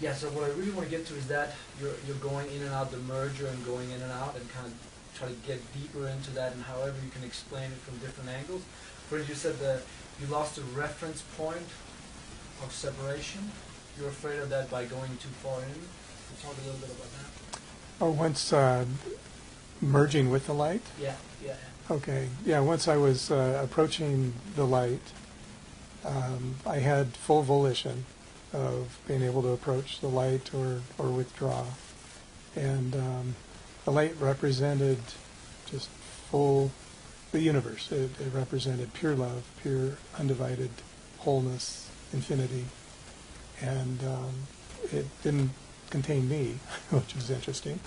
Yeah, so what I really want to get to is that you're going in and out, the merger and going in and out, and kind of try to get deeper into that, and however you can explain it from different angles. For instance, you said that you lost a reference point of separation. You're afraid of that by going too far in. Can you talk a little bit about that? Oh, once merging with the light? Yeah, yeah. Okay. Yeah, once I was approaching the light, I had full volition of being able to approach the light or withdraw. And the light represented just the universe. It represented pure love, pure undivided wholeness, infinity. And it didn't contain me, which was interesting.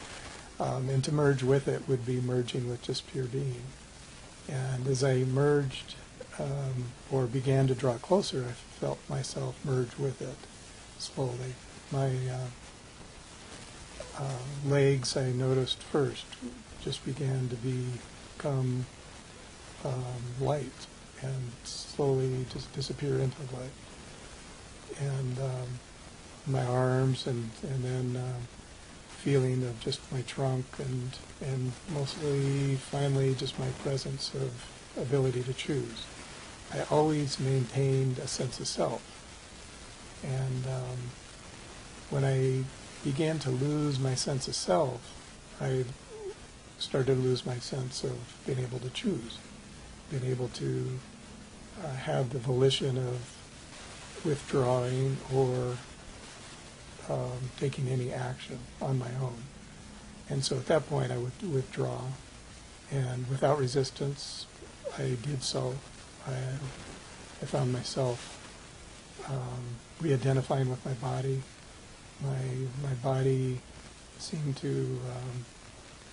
And to merge with it would be merging with just pure being. And as I merged or began to draw closer, I felt myself merge with it slowly. My legs, I noticed first, just began to become light and slowly just disappear into light. And my arms, and then feeling of just my trunk, and mostly, finally, just my presence of ability to choose. I always maintained a sense of self. And when I began to lose my sense of self, I started to lose my sense of being able to choose, being able to have the volition of withdrawing or taking any action on my own. And so at that point I would withdraw, and without resistance I did so. I found myself re-identifying with my body. My body seemed to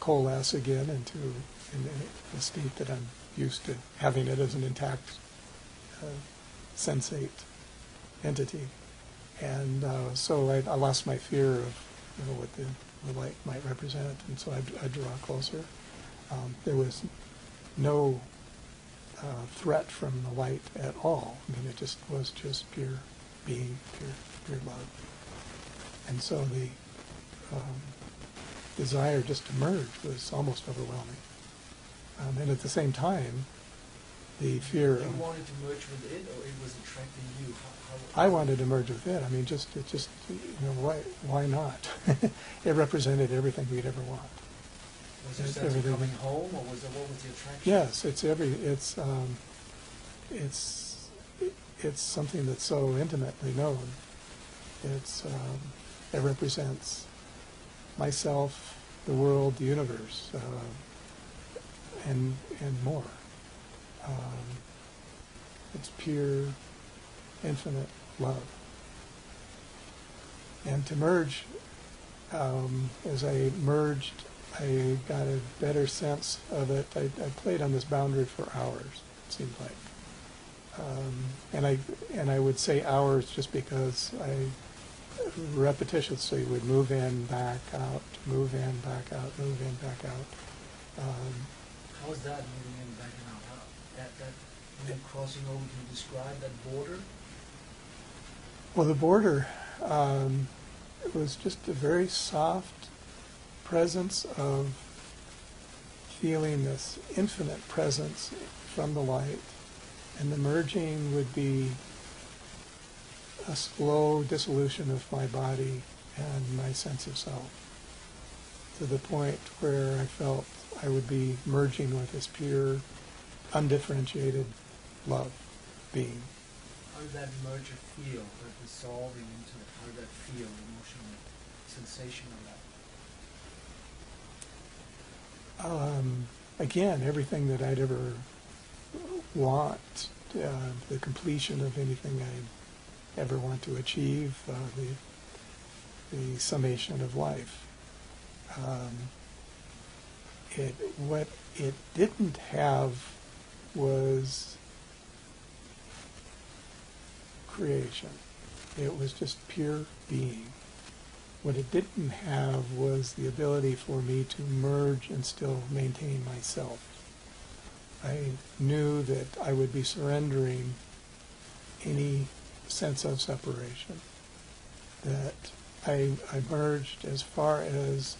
coalesce again into a state that I'm used to having it as an intact sensate entity. And so I lost my fear of what the light might represent, and so I draw closer. There was no threat from the light at all. I mean, it just was just pure being, pure love. And so the desire just to merge was almost overwhelming. And at the same time, the fear You of... wanted to merge with it, or it was attracting you? I wanted to merge with it. I mean, why not? It represented everything we'd ever want. Was there a sense of coming home, or what was the attraction? Yes, it's something that's so intimately known. It represents myself, the world, the universe, and more. It's pure, infinite love. And to merge, as I merged, I got a better sense of it. I played on this boundary for hours, it seemed like. And I would say hours just because I repetitiously would move in, back out, move in, back out, move in, back out. How was that, moving in, back and out? That when you're crossing over, can you describe that border? Well, the border, it was just a very soft presence of feeling this infinite presence from the light, and the merging would be a slow dissolution of my body and my sense of self, to the point where I felt I would be merging with this pure, undifferentiated love being. How did that merger feel, that dissolving into it? How did that feel, the emotional sensation of that? Again, everything that I'd ever want, the completion of anything I'd ever want to achieve, the summation of life. What it didn't have was creation. It was just pure being. What it didn't have was the ability for me to merge and still maintain myself. I knew that I would be surrendering any sense of separation, that I merged as far as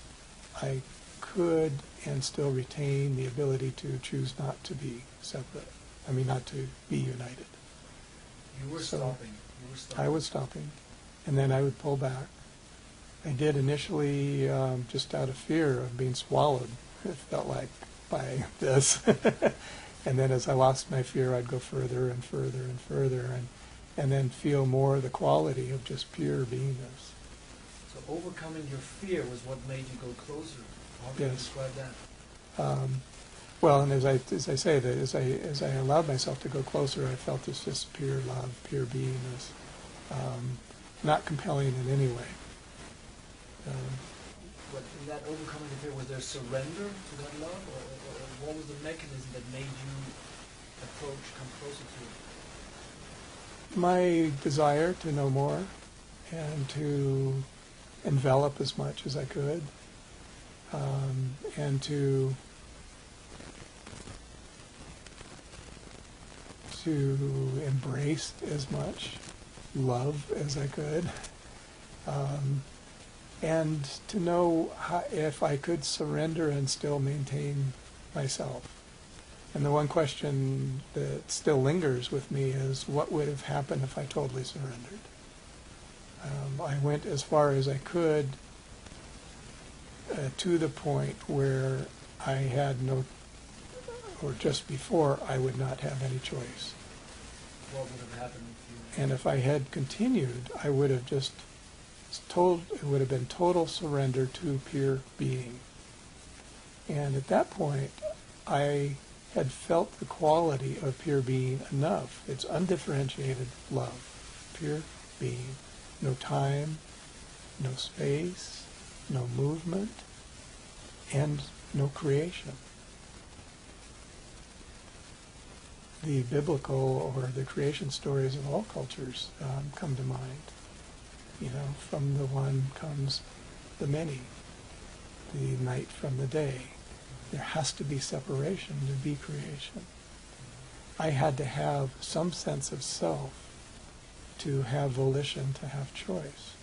I could and still retain the ability to choose not to be separate. I mean, not to be united. You were So stopping. You were stopping. I was stopping, and then I would pull back. I did initially just out of fear of being swallowed, it felt like, by this. And then as I lost my fear, I'd go further and further and further, and then feel more the quality of just pure beingness. So overcoming your fear was what made you go closer. How can you Yes. describe that? Well, and as I say, that as I allowed myself to go closer, I felt this just pure love, pure beingness, not compelling in any way. But in that overcoming the fear, was there surrender to that love, or what was the mechanism that made you come closer to it? My desire to know more and to envelop as much as I could, and to embrace as much love as I could, and to know if I could surrender and still maintain myself. And the one question that still lingers with me is, what would have happened if I totally surrendered? I went as far as I could to the point where I had no, or just before, I would not have any choice. What would have happened if you... And if I had continued, I would have just it would have been total surrender to pure being. And at that point, I had felt the quality of pure being enough. It's undifferentiated love, pure being. No time, no space, no movement, and no creation. The biblical or the creation stories of all cultures come to mind. You know, from the one comes the many, the night from the day. There has to be separation to be creation. I had to have some sense of self to have volition, to have choice.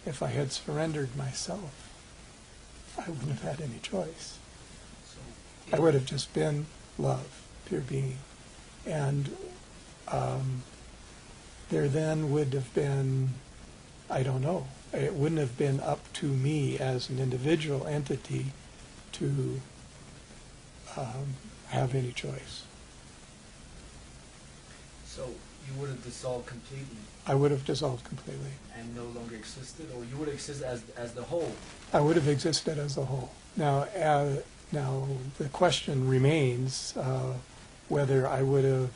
If I had surrendered myself, I wouldn't have had any choice. I would have just been love, pure being. And there then would have been, I don't know, it wouldn't have been up to me as an individual entity to have any choice. So you would have dissolved completely? I would have dissolved completely. And no longer existed? Or you would have existed as the whole? I would have existed as a whole. Now the question remains whether I would have,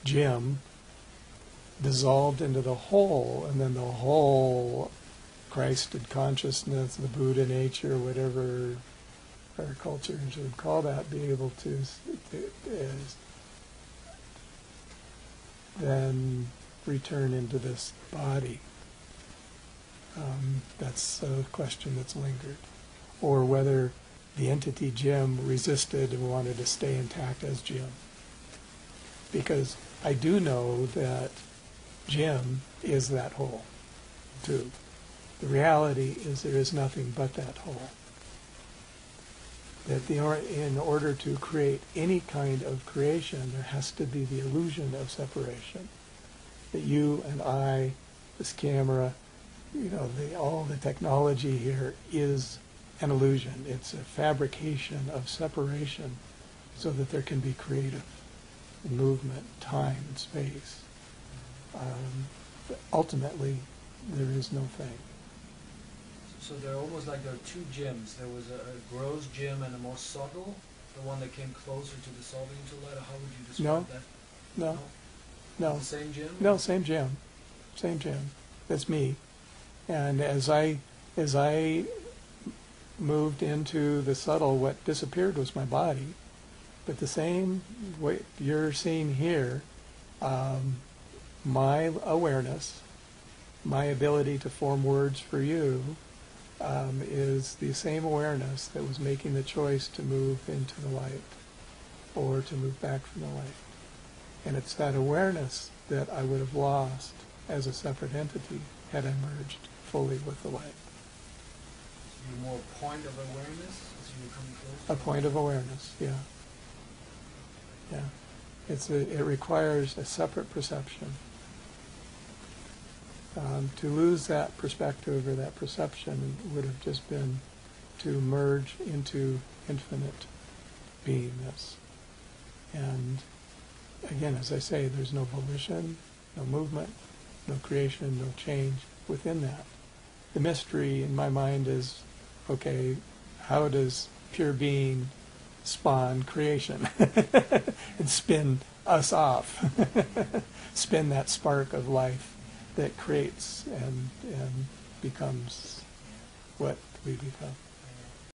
Jim, dissolved into the whole, and then the whole Christed consciousness, the Buddha nature, whatever our cultures would call that, be able to then return into this body. That's a question that's lingered. Or whether the entity Jim resisted and wanted to stay intact as Jim. Because I do know that Jim is that whole, too. The reality is there is nothing but that whole. That in order to create any kind of creation, there has to be the illusion of separation. That you and I, this camera, all the technology here is an illusion. It's a fabrication of separation so that there can be creative movement, time, and space. But ultimately, there is no thing. So they're almost like there are two Jims. There was a gross Jim and a more subtle, the one that came closer to dissolving into light. How would you describe that? No. The same Jim? No, same Jim. Same Jim. That's me. And as I moved into the subtle, what disappeared was my body. But the same way you're seeing here, my awareness, my ability to form words for you, is the same awareness that was making the choice to move into the light or to move back from the light. And it's that awareness that I would have lost as a separate entity had I merged fully with the light. You're more point of awareness as you come closer? A point of awareness, yeah. Yeah. It requires a separate perception. To lose that perspective or that perception would have just been to merge into infinite beingness. And again, as I say, there's no volition, no movement, no creation, no change within that. The mystery in my mind is, okay, how does pure being spawn creation and spin us off, spin that spark of life that creates and becomes what we become.